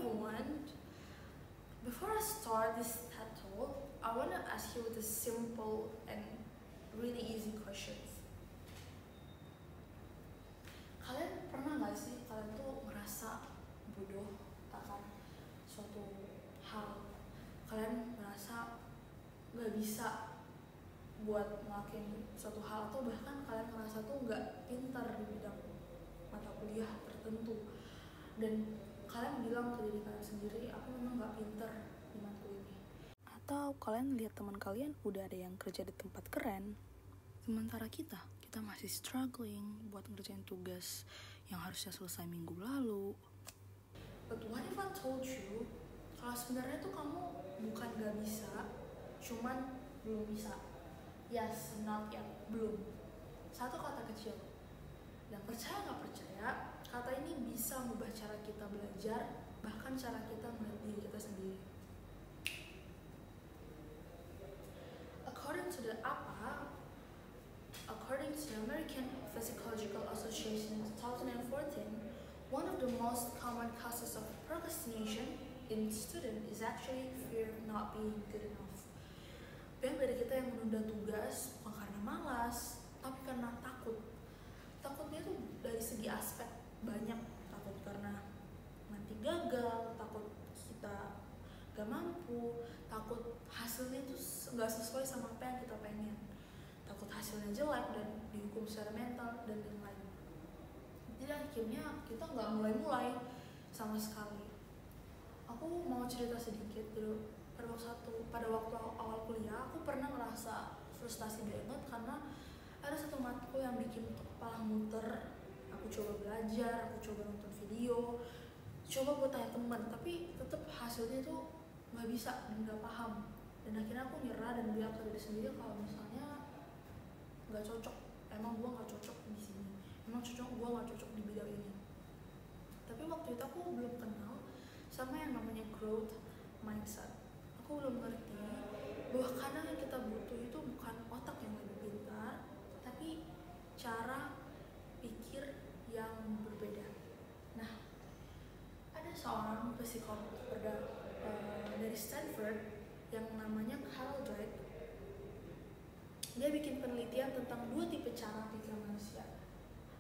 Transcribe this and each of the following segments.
everyone. Before I start this TED Talk, I want to ask you the simple and really easy questions. Kalian pernah nggak sih kalian tuh merasa bodoh akan suatu hal? Kalian merasa nggak bisa buat ngelakuin suatu hal, atau bahkan kalian merasa tuh nggak pintar di bidang mata kuliah tertentu, dan kalian bilang ke diri kalian sendiri, aku memang nggak pintar di matkul ini. Atau kalian lihat teman kalian udah ada yang kerja di tempat keren, sementara kita masih struggling buat ngerjain tugas yang harusnya selesai minggu lalu. But what if I told you kalau sebenarnya tuh kamu bukan gak bisa, cuman belum bisa. Yes, not yet, belum. Satu kata kecil. Dan percaya gak percaya, kata ini bisa mengubah cara kita belajar, bahkan cara kita melihat diri kita sendiri. According to the American Physiological Association 2014, one of the most common causes of procrastination in students is actually fear of not being good enough. Banyak dari kita yang menunda tugas bukan karena malas, tapi karena takut. Takutnya itu dari segi aspek banyak. Takut karena nanti gagal, takut kita gak mampu, takut hasilnya itu gak sesuai sama apa yang kita pengen, takut hasilnya jelek dan dihukum secara mental dan lain-lain. Jadi akhirnya kita gak mulai-mulai sama sekali. Aku mau cerita sedikit dulu. Pada waktu awal kuliah, aku pernah ngerasa frustasi banget karena ada satu matkul yang bikin kepala muter. Aku coba belajar, aku coba nonton video, coba buat tanya teman, tapi tetap hasilnya tuh nggak bisa dan nggak paham. Dan akhirnya aku nyerah dan bilang ke diri sendiri kalau misalnya nggak cocok, emang gue nggak cocok di sini, emang gue nggak cocok di bidang ini. Tapi waktu itu aku belum kenal sama yang namanya growth mindset. Aku belum ngerti bahwa kadang yang kita butuh itu bukan otak yang lebih pintar, tapi cara pikir yang berbeda. Nah, ada seorang psikolog dari Stanford yang namanya Carol Dweck. Dia bikin penelitian tentang dua tipe cara pikir manusia,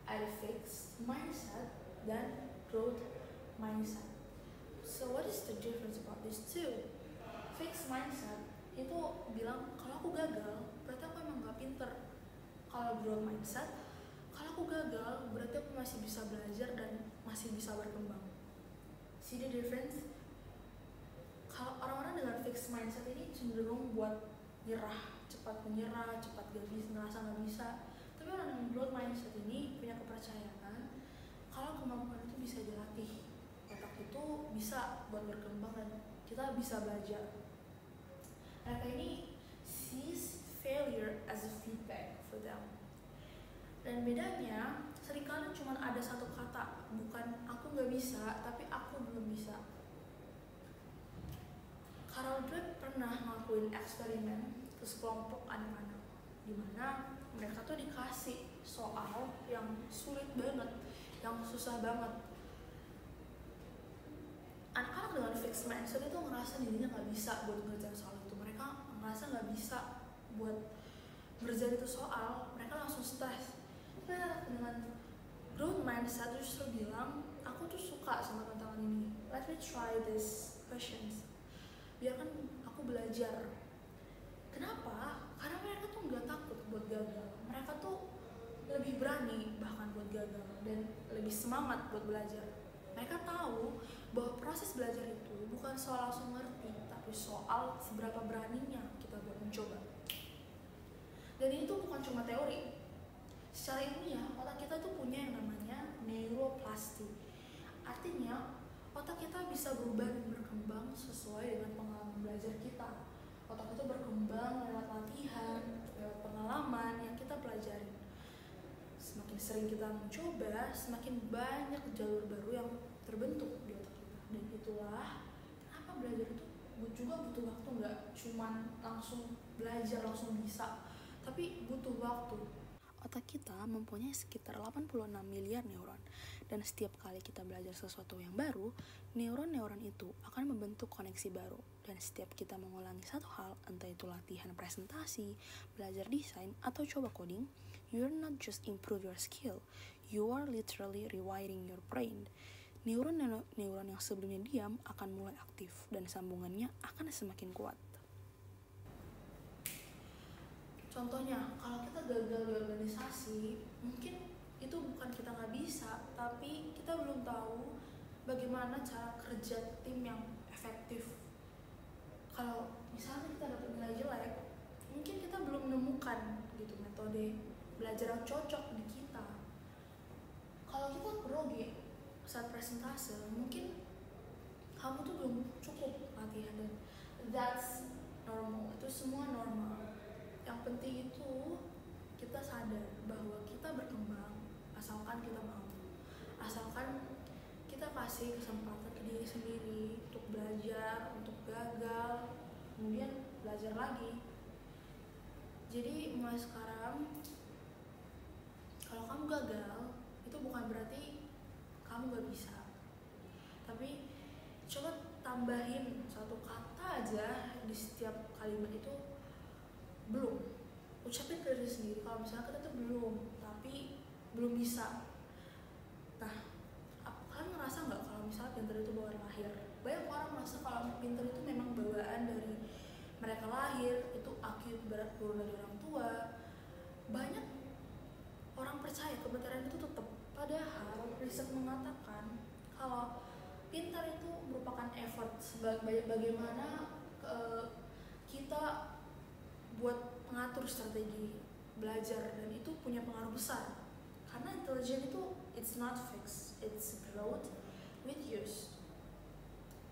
ada fixed mindset dan growth mindset. So what is the difference about these two? Fixed mindset itu bilang kalau aku gagal berarti aku emang gak pinter. Kalau growth mindset, kalau aku gagal berarti aku masih bisa belajar dan masih bisa berkembang. See the difference? Kalau orang-orang dengan fixed mindset ini cenderung buat nyerah, cepat menyerah, cepat gak bisa, ngerasa gak bisa. Tapi orang dengan growth mindset ini punya kepercayaan kalau kemampuan itu bisa dilatih, otak itu bisa buat berkembang dan kita bisa belajar. Mereka ini sees failure as a feedback for them. Dan bedanya, seringkali cuma ada satu kata, bukan aku gak bisa, tapi aku belum bisa. Carol Dweck pernah ngelakuin eksperimen ke sekelompok anak-anak, di mana mereka tuh dikasih soal yang sulit banget, yang susah banget. Anak-anak dengan fixed mindset itu ngerasa dirinya gak bisa buat ngerjain soal itu. Mereka ngerasa gak bisa buat ngerjain itu soal, mereka langsung stres. Nah, dengan growth mindset justru bilang, aku tuh suka sama tantangan ini, let me try this questions, biarkan aku belajar. Kenapa? Karena mereka tuh gak takut buat gagal, mereka tuh lebih berani bahkan buat gagal dan lebih semangat buat belajar. Mereka tahu bahwa proses belajar itu bukan soal langsung ngerti, tapi soal seberapa beraninya kita buat mencoba. Dan ini tuh bukan cuma teori. Secara ilmiah, otak kita tuh punya yang namanya neuroplasty. Artinya, otak kita bisa berubah dan berkembang sesuai dengan pengalaman belajar kita. Otak itu berkembang lewat latihan, lewat pengalaman yang kita pelajari. Semakin sering kita mencoba, semakin banyak jalur baru yang terbentuk di otak kita. Dan itulah kenapa belajar itu juga butuh waktu, nggak cuma langsung belajar, langsung bisa, tapi butuh waktu. Otak kita mempunyai sekitar 86 miliar neuron, dan setiap kali kita belajar sesuatu yang baru, neuron-neuron itu akan membentuk koneksi baru. Dan setiap kita mengulangi satu hal, entah itu latihan presentasi, belajar desain, atau coba coding, you're not just improve your skill, you are literally rewiring your brain. Neuron yang sebelumnya diam akan mulai aktif, dan sambungannya akan semakin kuat. Contohnya, kalau kita gagal di organisasi, mungkin itu bukan kita nggak bisa, tapi kita belum tahu bagaimana cara kerja tim yang efektif. Kalau misalnya kita dapat nilai jelek, mungkin kita belum menemukan gitu metode belajar yang cocok di kita. Kalau kita grogi saat presentase, mungkin kamu tuh belum cukup latihan, dan that's normal, itu semua normal. Yang penting itu kita sadar bahwa kita berkembang asalkan kita mau, asalkan kita kasih kesempatan ke diri sendiri untuk belajar, untuk gagal, kemudian belajar lagi. Jadi mulai sekarang, kalau kamu gagal, itu bukan berarti kamu gak bisa, tapi coba tambahin satu kata aja di setiap kalimat itu, belum. Ucapin ke diri sendiri kalau misalnya kita tuh belum, tapi belum bisa. Nah, kalian ngerasa nggak kalau misalnya pintar itu bawaan lahir? Banyak orang merasa kalau pintar itu memang bawaan dari mereka lahir, itu akib berat turun dari orang tua. Banyak orang percaya kepintaran itu tetap, padahal riset mengatakan kalau pintar itu merupakan effort, bagaimana kita buat mengatur strategi belajar, dan itu punya pengaruh besar. Karena intelijen itu it's not fixed, it's growth with years.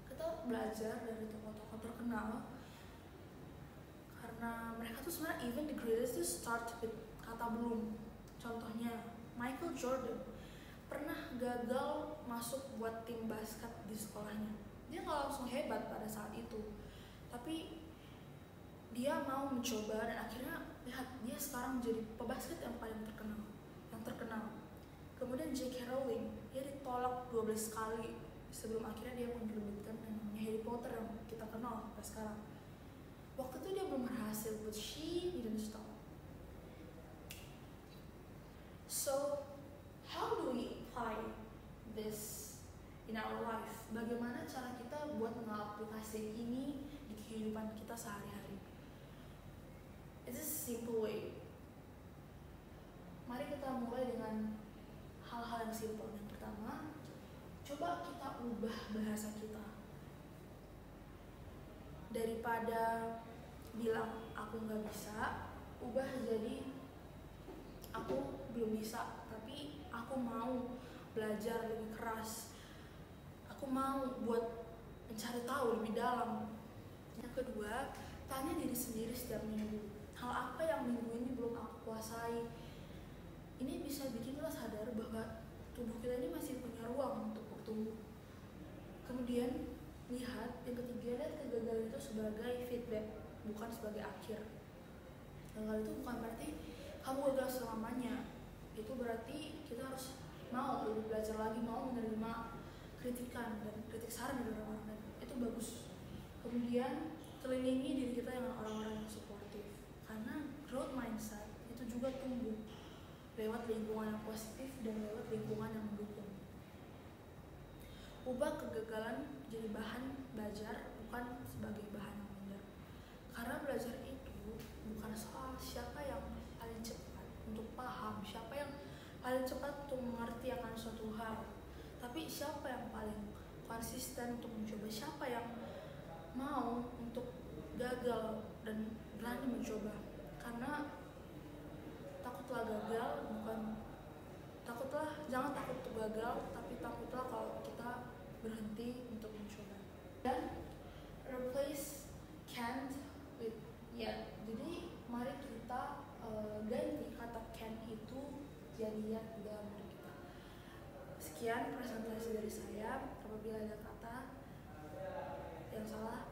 Kita belajar dari tokoh-tokoh terkenal karena mereka tuh sebenarnya even the greatest tuh start with kata belum. Contohnya Michael Jordan pernah gagal masuk buat tim basket di sekolahnya. Dia nggak langsung hebat pada saat itu, tapi dia mau mencoba, dan akhirnya lihat dia sekarang menjadi pebasket yang paling terkenal. Kemudian J.K. Rowling, dia ditolak 12 kali sebelum akhirnya dia menerbitkan yang namanya Harry Potter yang kita kenal sampai sekarang. Waktu itu dia belum berhasil, but she didn't stop. So, how do we apply this in our life? Bagaimana cara kita buat mengaplikasi ini di kehidupan kita sehari-hari? It's a simple way. Mari kita mulai dengan hal-hal yang simple. Yang pertama, coba kita ubah bahasa kita. Daripada bilang aku nggak bisa, ubah jadi aku belum bisa, tapi aku mau belajar lebih keras. Aku mau buat mencari tahu lebih dalam. Yang kedua, tanya diri sendiri setiap minggu, hal apa yang minggu ini belum aku kuasai. Ini bisa bikin kita sadar bahwa tubuh kita ini masih punya ruang untuk bertumbuh. Kemudian lihat, yang ketiga, lihat kegagalan itu sebagai feedback, bukan sebagai akhir. Gagal itu bukan berarti kamu gagal selamanya. Itu berarti kita harus mau lebih belajar lagi, mau menerima kritikan dan kritik saran dari orang lain. Itu bagus. Kemudian kelilingi diri kita dengan orang-orang yang suportif, karena growth mindset itu juga tumbuh lewat lingkungan yang positif dan lewat lingkungan yang mendukung. Ubah kegagalan jadi bahan belajar, bukan sebagai bahan yang minder. Karena belajar itu bukan soal siapa yang paling cepat untuk paham, siapa yang paling cepat untuk mengerti akan suatu hal, tapi siapa yang paling konsisten untuk mencoba, siapa yang mau untuk gagal dan berani mencoba. Karena jangan takut untuk gagal, tapi takutlah kalau kita berhenti untuk mencoba. Dan replace can't with yet. Jadi mari kita ganti kata can itu jadi yet dalam diri kita. Sekian presentasi dari saya. Apabila ada kata yang salah,